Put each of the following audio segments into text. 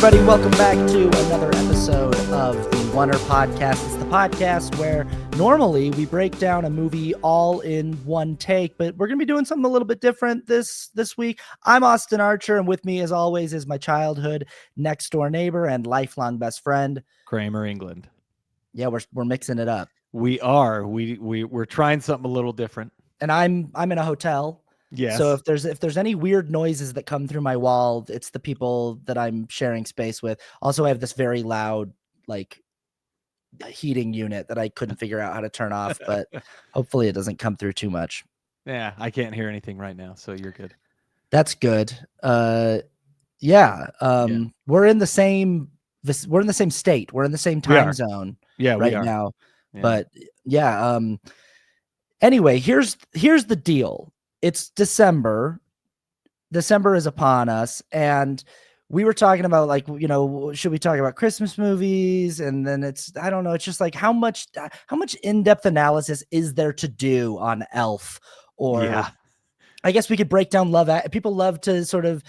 everybody. Welcome back to another episode of the Oneer Podcast. It's the podcast where normally we break down a movie all in one take, but we're going to be doing something a little bit different this week. I'm Austin Archer, and with me, as always, is my childhood next-door neighbor and lifelong best friend, Kramer, England. Yeah, we're mixing it up. We are. We're trying something a little different. And I'm in a hotel. Yes. So if there's any weird noises that come through my wall, it's the people that I'm sharing space with. Also, I have this very loud heating unit that I couldn't figure out how to turn off, but hopefully it doesn't come through too much. Yeah, I can't hear anything right now, so you're good. That's good. We're in the same state. We're in the same time zone right now. Yeah. But anyway, here's the deal. It's December. December is upon us, and we were talking about should we talk about Christmas movies? And then it's just like how much in-depth analysis is there to do on Elf? Or I guess we could break down people love to sort of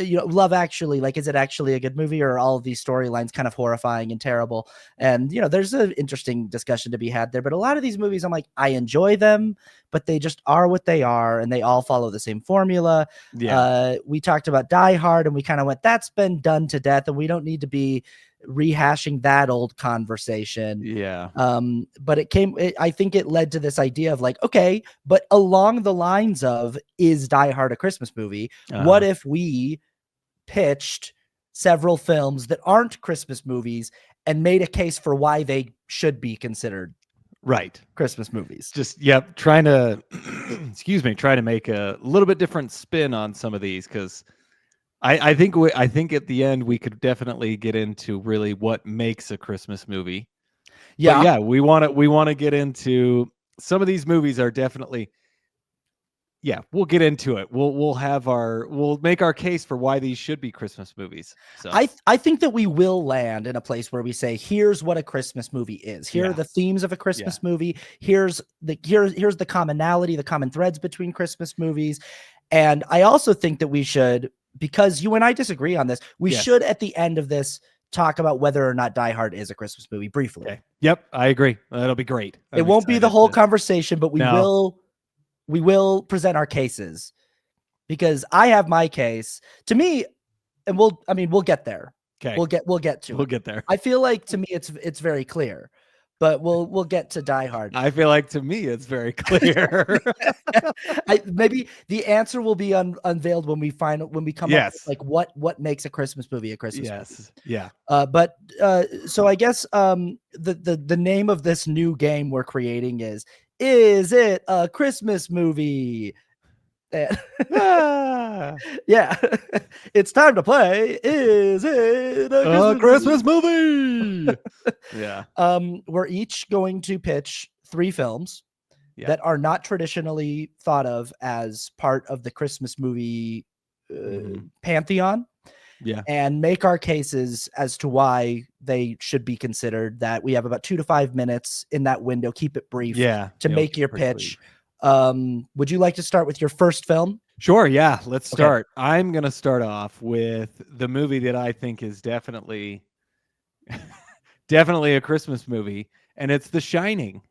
Love Actually, is it actually a good movie, or are all of these storylines kind of horrifying and terrible? And there's an interesting discussion to be had there, but a lot of these movies, I'm like, I enjoy them, but they just are what they are, and they all follow the same formula. We talked about Die Hard, and we kind of went, that's been done to death, and we don't need to be rehashing that old conversation. But I think it led to this idea of okay, but along the lines of, is Die Hard a Christmas movie? What if we pitched several films that aren't Christmas movies and made a case for why they should be considered Christmas movies? Just trying to try to make a little bit different spin on some of these, because I think at the end we could definitely get into really what makes a Christmas movie. We want to get into some of these movies are definitely. We'll get into it. We'll make our case for why these should be Christmas movies. So I think that we will land in a place where we say, here's what a Christmas movie is. Here are the themes of a Christmas movie. Here's the commonality, the common threads between Christmas movies. And I also think that we should, because you and I disagree on this, we should at the end of this talk about whether or not Die Hard is a Christmas movie briefly. Okay. Yep, I agree. That'll be great. It won't be the whole conversation, but we will present our cases, because I have my case. To me, and we'll get there. Okay. We'll get to it. We'll get there. I feel like to me it's very clear, but we'll get to Die Hard. I feel like to me it's very clear. Maybe the answer will be unveiled when we come up with what makes a Christmas movie a Christmas movie. Yeah. So I guess the name of this new game we're creating is it a Christmas movie? It's time to play. Is it a Christmas movie? We're each going to pitch 3 films that are not traditionally thought of as part of the Christmas movie pantheon. And make our cases as to why they should be considered. That we have about 2 to 5 minutes in that window. Keep it brief to make your pitch. Would you like to start with your first film? Sure. Yeah. Let's start. I'm going to start off with the movie that I think is definitely a Christmas movie, and it's The Shining.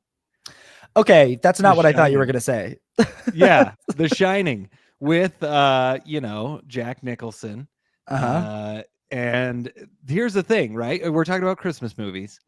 Okay. That's not what I thought you were going to say. The Shining with, Jack Nicholson. And here's the thing, right? We're talking about Christmas movies.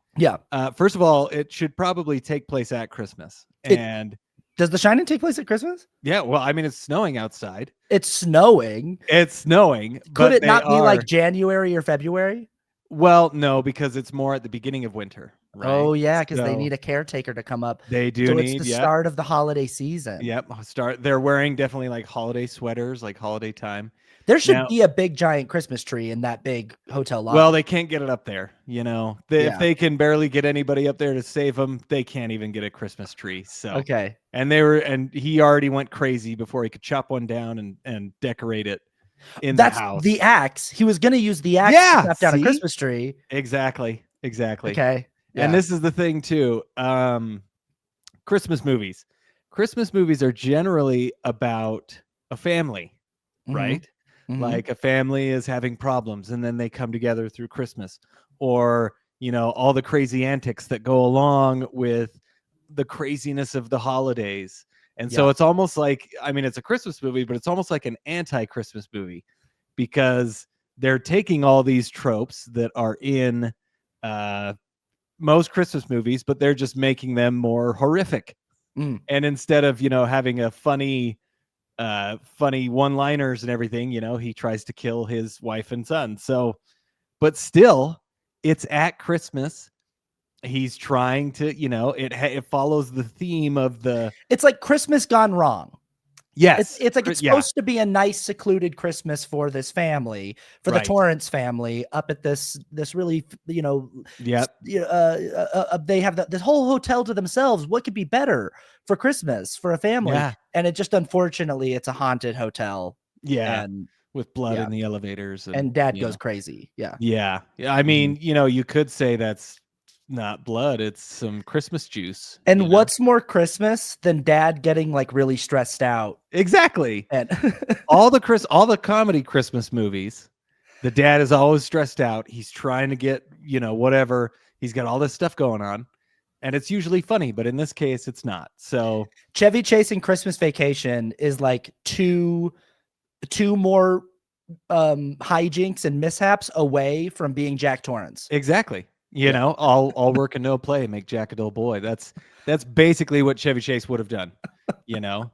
First of all, it should probably take place at Christmas. Does The Shining take place at Christmas? Yeah, well, I mean, it's snowing outside. It's snowing. Could it not be like January or February? Well, no, because it's more at the beginning of winter. Right? Oh, yeah, because they need a caretaker to come up. They do. So it's the start of the holiday season. Yep. They're wearing definitely like holiday sweaters, like holiday time. There should be a big giant Christmas tree in that big hotel lobby. Well, they can't get it up there. If they can barely get anybody up there to save them, they can't even get a Christmas tree. So and he already went crazy before he could chop one down and decorate it in the house. The axe. He was going to use the axe to chop down a Christmas tree. Exactly. Okay. Yeah. And this is the thing too. Christmas movies. Christmas movies are generally about a family, right? Mhm. Like a family is having problems and then they come together through Christmas, or, all the crazy antics that go along with the craziness of the holidays. And so Yeah. it's almost like, I mean, it's a Christmas movie, but it's almost like an anti-Christmas movie, because they're taking all these tropes that are in uh, most Christmas movies, but they're just making them more horrific. Mm. And instead of, having a funny one-liners and everything, he tries to kill his wife and son. So, but still, it's at Christmas. He's trying to, it follows the theme of the It's like Christmas gone wrong. yes, It's like it's yeah, supposed to be a nice secluded Christmas for this family, for the right, Torrance family up at this really, yep, they have this whole hotel to themselves. What could be better for Christmas for a family? yeah, And it just, unfortunately, it's a haunted hotel, yeah, and with blood yeah, in the elevators and dad goes crazy. Yeah. yeah, yeah. I Mhm. mean, you could say that's not blood; it's some Christmas juice. And what's more Christmas than dad getting like really stressed out Exactly. and All the comedy Christmas movies, the dad is always stressed out. He's trying to get, whatever. He's got all this stuff going on, and it's usually funny, but in this case it's not. So, Chevy Chase in Christmas Vacation is like two more hijinks and mishaps away from being Jack Torrance. exactly. Yeah. All work and no play make Jack a dull boy. That's basically what Chevy Chase would have done, you know.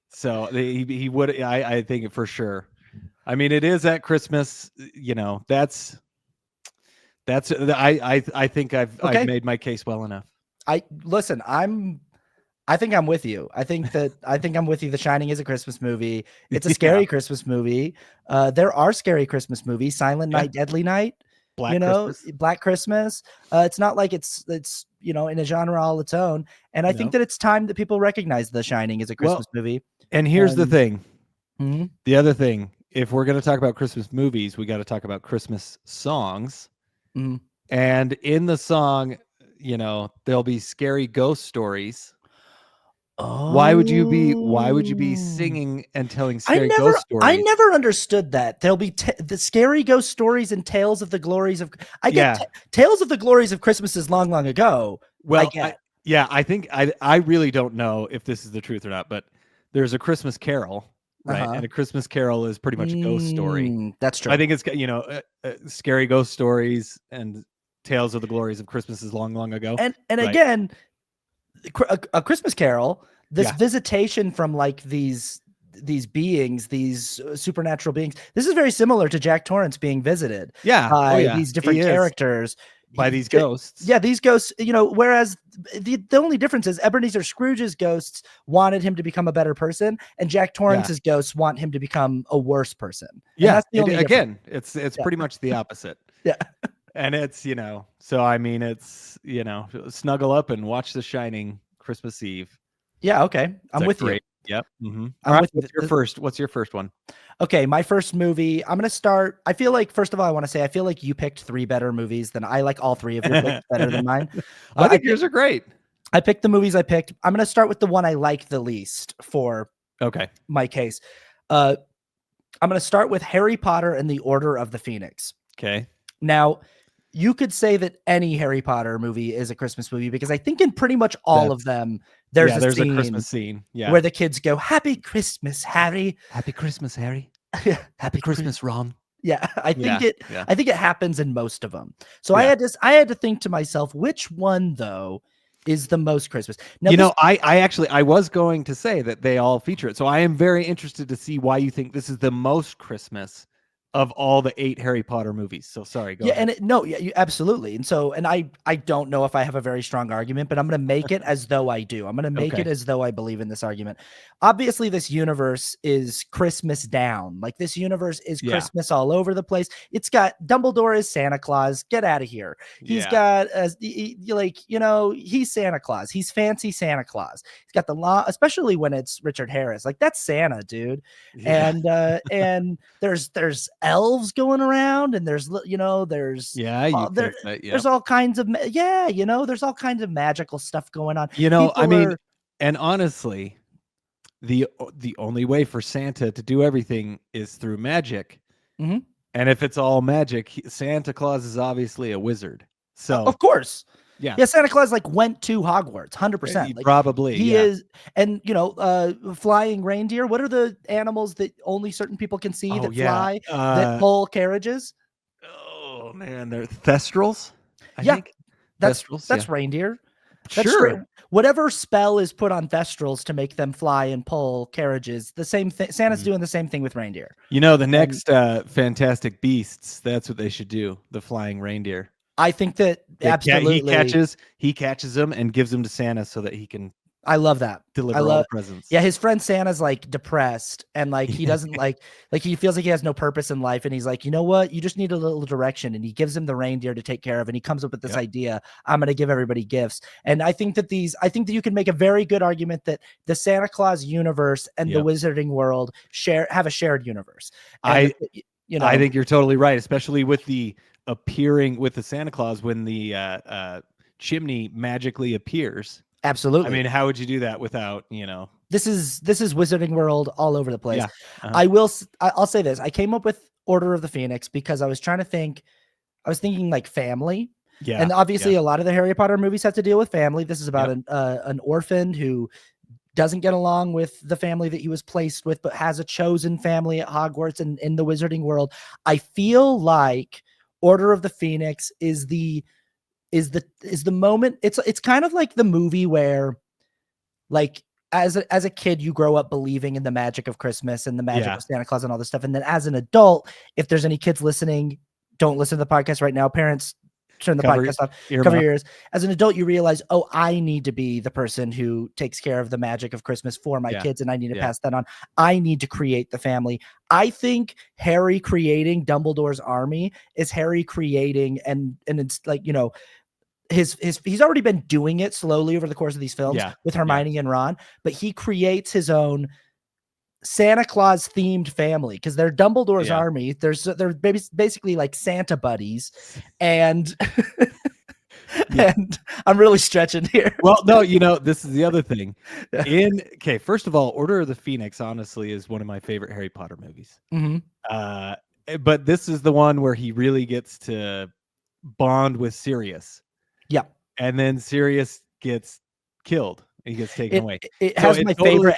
So he would, I think for sure. I mean, it is at Christmas, that's I think I've Okay. made my case well enough. I listen, I think I'm with you. I think I'm with you. The Shining is a Christmas movie. It's a Yeah. scary Christmas movie. There are scary Christmas movies, Silent Yeah. Night, Deadly Night, Black Christmas. Black Christmas. It's not like it's in a genre all its own. And I think No. that it's time that people recognize The Shining as a Well, Christmas movie. and here's the And thing. mhm, The other thing, if we're going to talk about Christmas movies, we got to talk about Christmas songs. mhm. And in the song, there'll be scary ghost stories. Why would you be Oh. singing and telling scary ghost I stories? never understood that. There'll be the scary ghost stories and tales of the glories of I get Yeah. tales of the glories of Christmas is long, long ago. I Well, get. I think I really don't know if this is the truth or not, but there's a Christmas Carol, right? Uh-huh. And a Christmas Carol is pretty much a ghost story. That's I true. think it's scary ghost stories and tales of the glories of Christmases long, long ago. And Right. again, a Christmas Carol, this Yeah. visitation from like these beings, these supernatural beings. This is very similar to Jack Torrance being visited Yeah. Oh by yeah. these He different is characters. by these ghosts. Yeah, these ghosts, whereas the only difference is Ebenezer Scrooge's ghosts wanted him to become a better person, and Jack Yeah. Torrance's ghosts want him to become a worse person. And Yeah. that's the only difference. Again, it's Yeah. pretty much the opposite. Yeah. And it's, so I mean, it's, snuggle up and watch The Shining Christmas Eve. Yeah, okay. It's I'm a with you. great, yep. Mm-hmm. All I'm right. with you. What's your first one? Okay, my first movie, I'm gonna start. I feel like, first of all, I want to say I feel like you picked three better movies than I like all three of your picks better than mine. I But think yours are great. I picked the movies I picked. I'm gonna start with the one I like the least for Okay. my case. I'm gonna start with Harry Potter and the Order of the Phoenix. Okay. Now, you could say that any Harry Potter movie is a Christmas movie because I think in pretty much all of That's them, there's a there's a scene Christmas scene. Yeah. where the kids go, "Happy Christmas, Harry." Happy Christmas, Harry. Happy Happy Christmas, Ron. Yeah, Yeah. Yeah. I think it happens in most of them. So Yeah. I had to think to myself, which one though is the most Christmas? Now I was going to say that they all feature it. So I am very interested to see why you think this is the most Christmas of all the 8 Harry Potter movies. So sorry, go ahead. you absolutely. And I don't know if I have a very strong argument, but I'm going to make it as though I do. I'm going to make Okay. it as though I believe in this argument. Obviously, this universe is Christmas down. Like this universe is Yeah. Christmas all over the place. It's got Dumbledore as Santa Claus. Get out of here. He's Yeah. got he's Santa Claus. He's fancy Santa Claus. He's got the law, especially when it's Richard Harris. Like that's Santa, dude. Yeah. And there's elves going around, and there's Yeah, you could say, there's all kinds of there's all kinds of magical stuff going on. I People mean, are and honestly, the only way for Santa to do everything is through magic. Mhm. And if it's all magic, Santa Claus is obviously a wizard. So, Of course. yeah, Yeah, Santa Claus like went to Hogwarts, he 100%. Like probably, he yeah. is, and flying reindeer. What are the animals that only certain people can see Oh, that yeah. fly, that pull carriages? Oh man, they're Thestrals, I Yeah, think. that's Thestrals, yeah. that's reindeer. That's straight. Sure. Whatever spell is put on Thestrals to make them fly and pull carriages, the same thing. Santa's Mhm. doing the same thing with reindeer. You know, the And next Fantastic Beasts, that's what they should do, the flying reindeer. I think that He absolutely. catches them and gives them to Santa so that he can I love that. I deliver all the love presents. Yeah, his friend Santa's, like, depressed, and, like, he doesn't like, he feels like he has no purpose in life, and he's like, "You know what? You just need a little direction," and he gives him the reindeer to take care of, and he comes up with this Yep. idea, "I'm gonna give everybody gifts," and I think that you can make a very good argument that the Santa Claus universe and the Yep. Wizarding world have a shared universe, and I that, you I know think you're totally right, especially with the appearing with the Santa Claus when the chimney magically appears. I Absolutely. mean, how would you do that without, This is Wizarding World all over the place. Yeah. Uh-huh. I'll say this, I came up with Order of the Phoenix because I was trying to think I was thinking like family, Yeah. and obviously Yeah. a lot of the Harry Potter movies have to deal with family. This is about Yep. an orphan who doesn't get along with the family that he was placed with, but has a chosen family at Hogwarts and in the Wizarding world. I feel like Order of the Phoenix is the moment. It's kind of like the movie where, like, as a kid, you grow up believing in the magic of Christmas and the magic Yeah. of Santa Claus and all this stuff. And then as an adult, if there's any kids listening, don't listen to the podcast right now. Parents, turn the Cover podcast off, your cover mouth. your ears. As an adult, you realize, oh, I need to be the person who takes care of the magic of Christmas for my Yeah. kids, and I need to Yeah. pass that on. I need to create the family. I think Harry creating Dumbledore's army is Harry creating, and it's like, he's already been doing it slowly over the course of these films Yeah. with Yeah. Hermione and Ron, but he creates his own Santa Claus themed family because they're Dumbledore's Yeah. army. They're basically like Santa buddies, and Yeah. and I'm really stretching here. Well, no, this is the other thing. First of all, Order of the Phoenix honestly is one of my favorite Harry Potter movies. Mhm. But this is the one where he really gets to bond with Sirius. Yeah. And then Sirius gets killed. He gets taken It away. it So has it my totally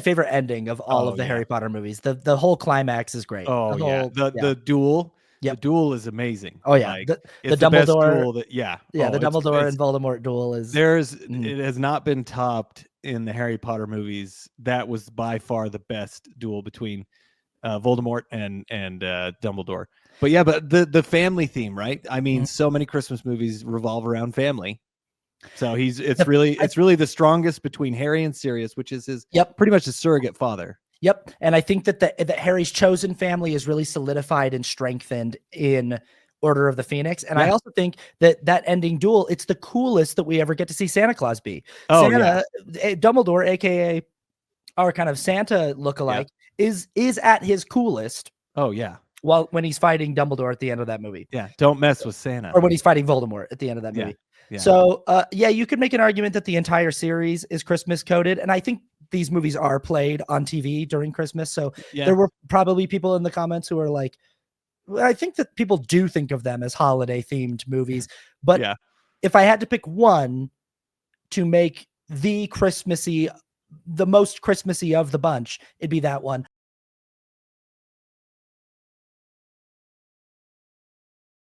favorite ending of all Oh, of the yeah. Harry Potter movies. The whole climax is great. Oh, The yeah. whole The duel the Yep. duel is amazing. Oh, yeah. Like, The it's the best Dumbledore duel that yeah. Yeah, the Oh, Dumbledore and Voldemort duel is it has not been topped in the Harry Potter movies. That was by far the best duel between Voldemort and Dumbledore. But yeah, but the family theme, right? I mean, so many Christmas movies revolve around family. So it's really the strongest between Harry and Sirius, which is pretty much his surrogate father. Yep, and I think that Harry's chosen family is really solidified and strengthened in Order of the Phoenix, and I Yeah. also think that ending duel, it's the coolest that we ever get to see Santa Claus be. Oh, yeah. Dumbledore, aka our kind of Santa lookalike, is at his coolest. Oh, yeah. When he's fighting Dumbledore at the end of that movie. Yeah, don't mess with Santa. Or when he's fighting Voldemort at the end of that movie. Yeah. So, you could make an argument that the entire series is Christmas coded, and I think these movies are played on TV during Christmas. So there were probably people in the comments who are like, I think that people do think of them as holiday themed movies. But if I had to pick one to make the most Christmassy of the bunch, it'd be that one.